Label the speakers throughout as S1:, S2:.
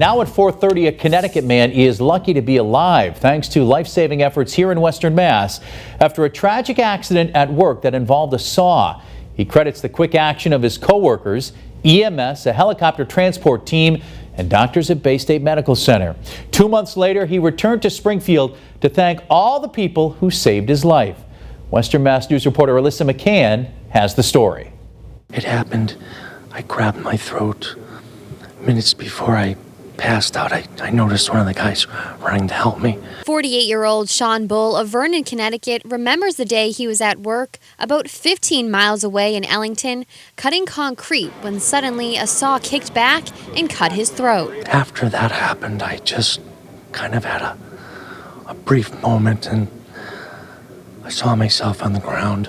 S1: Now at 4:30, a Connecticut man is lucky to be alive thanks to life-saving efforts here in Western Mass after a tragic accident at work that involved a saw. He credits the quick action of his co-workers, EMS, a helicopter transport team, and doctors at Baystate Medical Center. 2 months later, he returned to Springfield to thank all the people who saved his life. Western Mass News reporter Alyssa McCann has the story.
S2: It happened. I grabbed my throat. Minutes before I passed out, I noticed one of the guys running to help me.
S3: 48-year-old Sean Bull of Vernon, Connecticut remembers the day he was at work about 15 miles away in Ellington, cutting concrete when suddenly a saw kicked back and cut his throat.
S2: After that happened, I just kind of had a brief moment and I saw myself on the ground.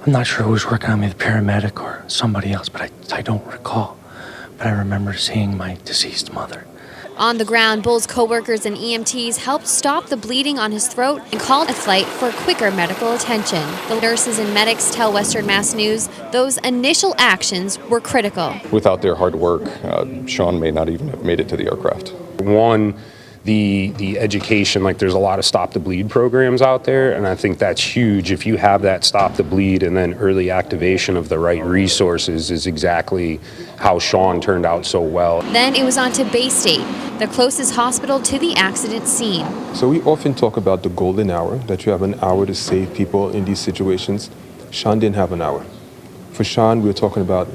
S2: I'm not sure who was working on me, the paramedic or somebody else, but I don't recall. But I remember seeing my deceased mother.
S3: On the ground, Bull's co-workers and EMTs helped stop the bleeding on his throat and called a flight for quicker medical attention. The nurses and medics tell Western Mass News those initial actions were critical.
S4: Without their hard work, Sean may not even have made it to the aircraft.
S5: One, the education, like there's a lot of stop the bleed programs out there, and I think that's huge. If you have that stop the bleed and then early activation of the right resources is exactly how Sean turned out so well.
S3: Then it was on to Baystate, the closest hospital to the accident scene.
S6: So we often talk about the golden hour, that you have an hour to save people in these situations. Sean didn't have an hour. For Sean, we were talking about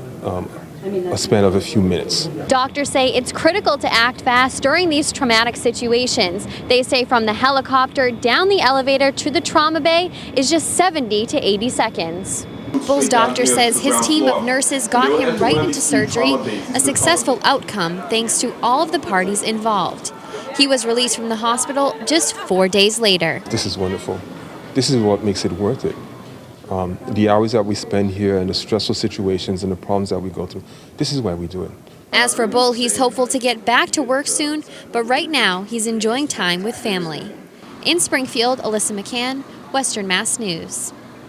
S6: a span of a few minutes.
S3: Doctors say it's critical to act fast during these traumatic situations. They say from the helicopter down the elevator to the trauma bay is just 70 to 80 seconds. Bull's doctor says his team of nurses got him right into surgery, a successful outcome thanks to all of the parties involved. He was released from the hospital just 4 days later.
S6: This is wonderful. This is what makes it worth it. The hours that we spend here and the stressful situations and the problems that we go through, this is why we do it.
S3: As for Bull, he's hopeful to get back to work soon, but right now he's enjoying time with family. In Springfield, Alyssa McCann, Western Mass News.